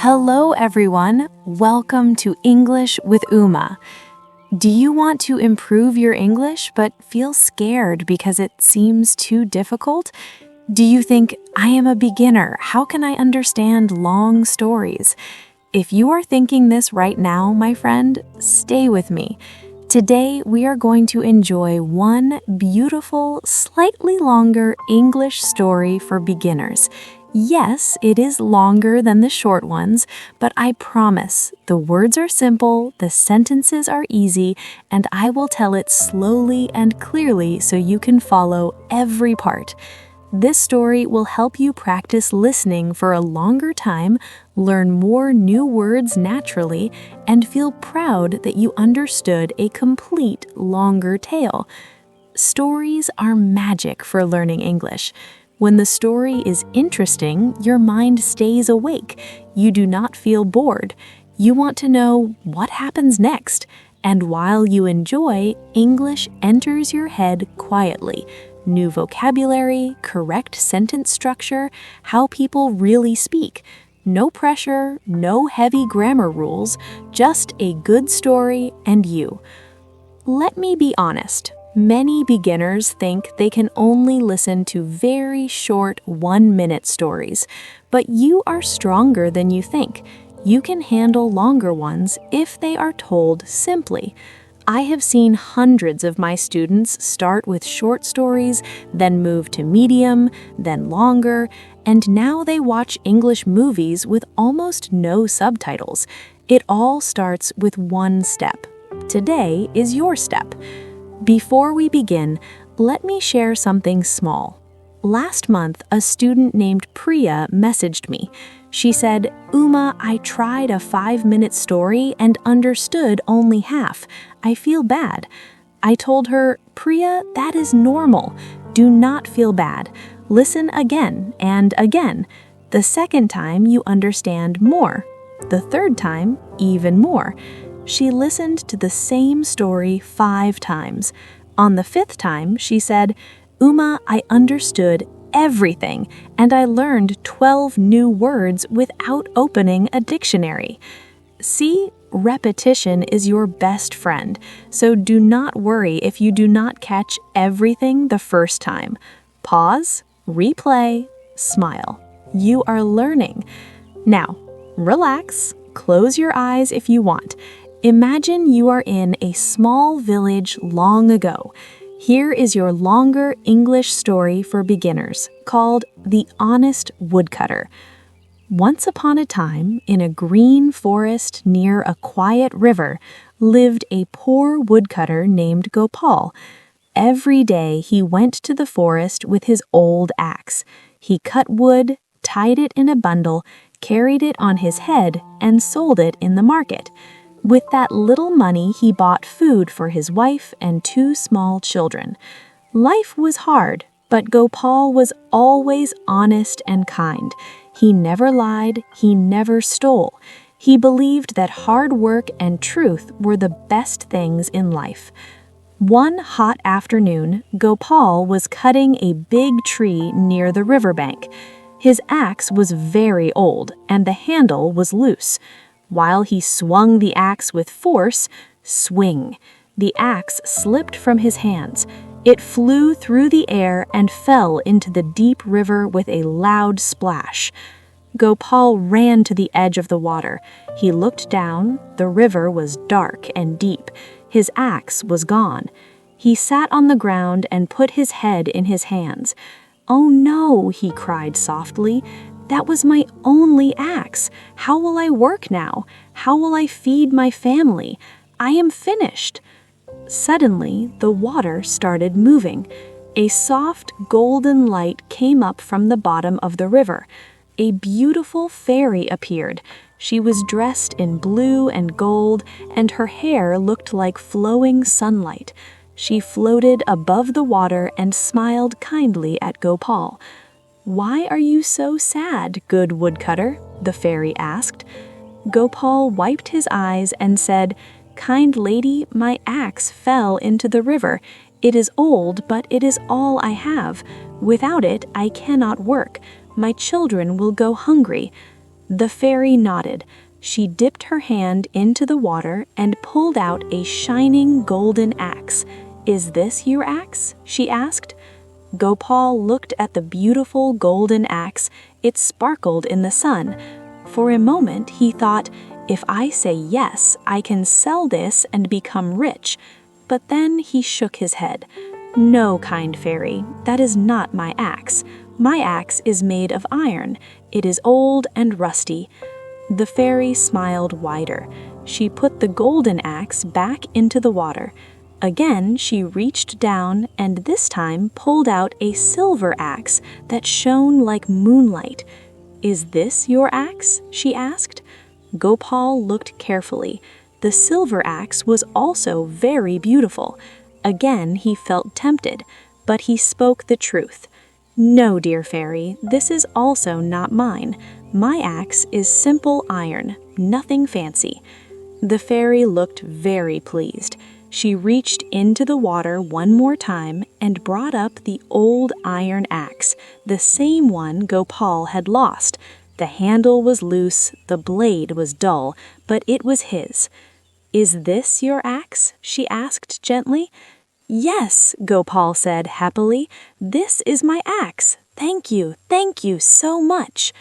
Hello, everyone. Welcome to English with Uma. Do you want to improve your English but feel scared because it seems too difficult? Do you think, I am a beginner, how can I understand long stories? If you are thinking this right now, my friend, stay with me. Today, we are going to enjoy one beautiful, slightly longer English story for beginners. Yes, it is longer than the short ones, but I promise the words are simple, the sentences are easy, and I will tell it slowly and clearly so you can follow every part. This story will help you practice listening for a longer time, learn more new words naturally, and feel proud that you understood a complete longer tale. Stories are magic for learning English. When the story is interesting, your mind stays awake. You do not feel bored. You want to know what happens next. And while you enjoy, English enters your head quietly. New vocabulary, correct sentence structure, how people really speak. No pressure, no heavy grammar rules, just a good story and you. Let me be honest. Many beginners think they can only listen to very short 1-minute stories, but you are stronger than you think. You can handle longer ones if they are told simply. I have seen hundreds of my students start with short stories, then move to medium, then longer, and now they watch English movies with almost no subtitles. It all starts with one step. Today is your step. Before we begin, let me share something small. Last month, a student named Priya messaged me. She said, Uma, I tried a 5-minute story and understood only half. I feel bad. I told her, Priya, that is normal. Do not feel bad. Listen again and again. The second time, you understand more. The third time, even more. She listened to the same story 5 times. On the 5th time, she said, Uma, I understood everything, and I learned 12 new words without opening a dictionary. See, repetition is your best friend, so do not worry if you do not catch everything the first time. Pause, replay, smile. You are learning. Now, relax, close your eyes if you want. Imagine you are in a small village long ago. Here is your longer English story for beginners, called The Honest Woodcutter. Once upon a time, in a green forest near a quiet river, lived a poor woodcutter named Gopal. Every day he went to the forest with his old axe. He cut wood, tied it in a bundle, carried it on his head, and sold it in the market. With that little money, he bought food for his wife and 2 small children. Life was hard, but Gopal was always honest and kind. He never lied, he never stole. He believed that hard work and truth were the best things in life. One hot afternoon, Gopal was cutting a big tree near the riverbank. His axe was very old, and the handle was loose. While he swung the axe with force, swing, the axe slipped from his hands. It flew through the air and fell into the deep river with a loud splash. Gopal ran to the edge of the water. He looked down. The river was dark and deep. His axe was gone. He sat on the ground and put his head in his hands. "Oh no," he cried softly. "That was my only axe. How will I work now? How will I feed my family? I am finished." Suddenly, the water started moving. A soft, golden light came up from the bottom of the river. A beautiful fairy appeared. She was dressed in blue and gold, and her hair looked like flowing sunlight. She floated above the water and smiled kindly at Gopal. "Why are you so sad, good woodcutter?" the fairy asked. Gopal wiped his eyes and said, "Kind lady, my axe fell into the river. It is old, but it is all I have. Without it, I cannot work. My children will go hungry." The fairy nodded. She dipped her hand into the water and pulled out a shining golden axe. "Is this your axe?" she asked. Gopal looked at the beautiful golden axe. It sparkled in the sun. For a moment he thought, "If I say yes, I can sell this and become rich." But then he shook his head. "No, kind fairy, that is not my axe. My axe is made of iron. It is old and rusty." The fairy smiled wider. She put the golden axe back into the water. Again, she reached down and this time pulled out a silver axe that shone like moonlight. "Is this your axe?" she asked. Gopal looked carefully. The silver axe was also very beautiful. Again, he felt tempted, but he spoke the truth. "No, dear fairy, this is also not mine. My axe is simple iron, nothing fancy." The fairy looked very pleased. She reached into the water one more time and brought up the old iron axe, the same one Gopal had lost. The handle was loose, the blade was dull, but it was his. "Is this your axe?" she asked gently. "Yes," Gopal said happily. "This is my axe. Thank you so much."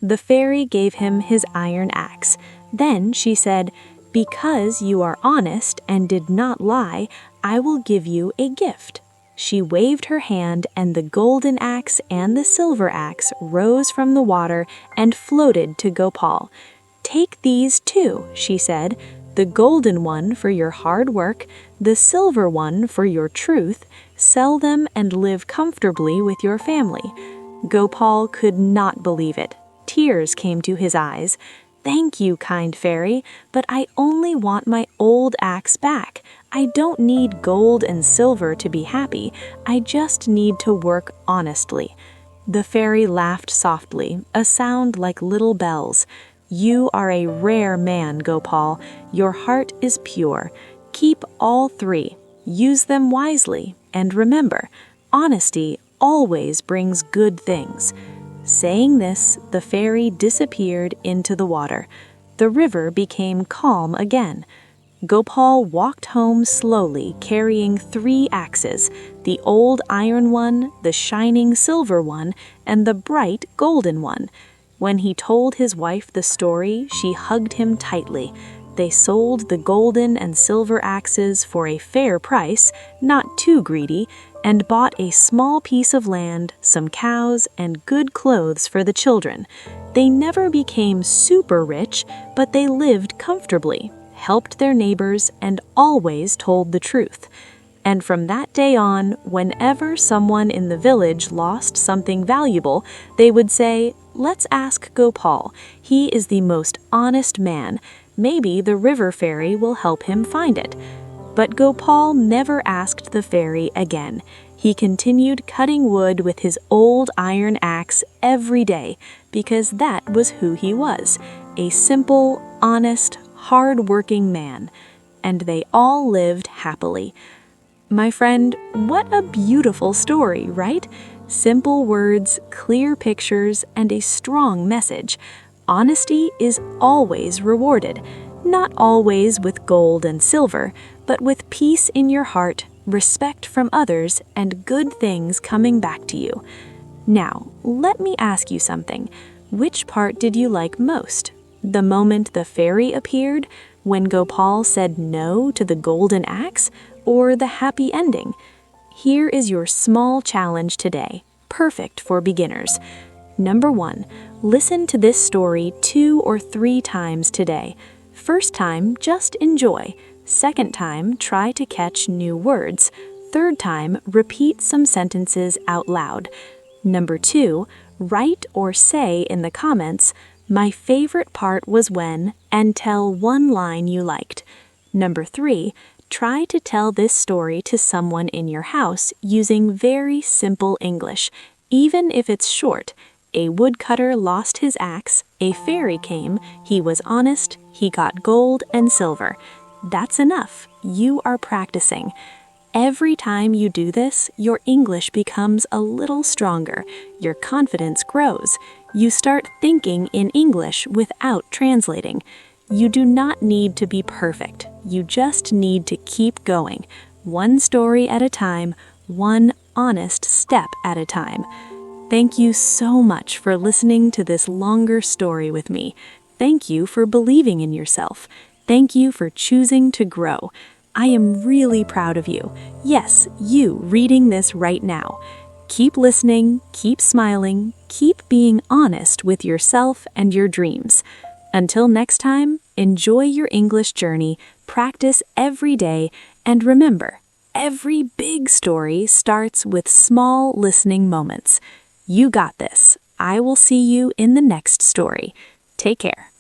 The fairy gave him his iron axe. Then she said, "Because you are honest and did not lie, I will give you a gift." She waved her hand and the golden axe and the silver axe rose from the water and floated to Gopal. "Take these too," she said, "the golden one for your hard work, the silver one for your truth. Sell them and live comfortably with your family." Gopal could not believe it. Tears came to his eyes. "Thank you, kind fairy, but I only want my old axe back. I don't need gold and silver to be happy. I just need to work honestly." The fairy laughed softly, a sound like little bells. "You are a rare man, Gopal. Your heart is pure. Keep all three. Use them wisely. And remember, honesty always brings good things." Saying this, the fairy disappeared into the water. The river became calm again. Gopal walked home slowly, carrying 3 axes, the old iron one, the shining silver one, and the bright golden one. When he told his wife the story, she hugged him tightly. They sold the golden and silver axes for a fair price, not too greedy, and bought a small piece of land, some cows, and good clothes for the children. They never became super rich, but they lived comfortably, helped their neighbors, and always told the truth. And from that day on, whenever someone in the village lost something valuable, they would say, "Let's ask Gopal. He is the most honest man. Maybe the river fairy will help him find it." But Gopal never asked the fairy again. He continued cutting wood with his old iron axe every day, because that was who he was, a simple, honest, hard-working man. And they all lived happily. My friend, what a beautiful story, right? Simple words, clear pictures, and a strong message. Honesty is always rewarded, not always with gold and silver, but with peace in your heart, respect from others, and good things coming back to you. Now, let me ask you something. Which part did you like most? The moment the fairy appeared, when Gopal said no to the golden axe, or the happy ending? Here is your small challenge today, perfect for beginners. Number 1, listen to this story 2 or 3 times today. First time, just enjoy. Second time, try to catch new words. Third time, repeat some sentences out loud. Number 2, write or say in the comments, "My favorite part was when," and tell one line you liked. Number 3, try to tell this story to someone in your house using very simple English, even if it's short. A woodcutter lost his axe, a fairy came, he was honest, he got gold and silver. That's enough. You are practicing. Every time you do this, your English becomes a little stronger, your confidence grows, You start thinking in English without translating. You do not need to be perfect. You just need to keep going, one story at a time, one honest step at a time. Thank you so much for listening to this longer story with me. Thank you for believing in yourself. Thank you for choosing to grow. I am really proud of you. Yes, you reading this right now. Keep listening, keep smiling, keep being honest with yourself and your dreams. Until next time, enjoy your English journey, practice every day, and remember, every big story starts with small listening moments. You got this. I will see you in the next story. Take care.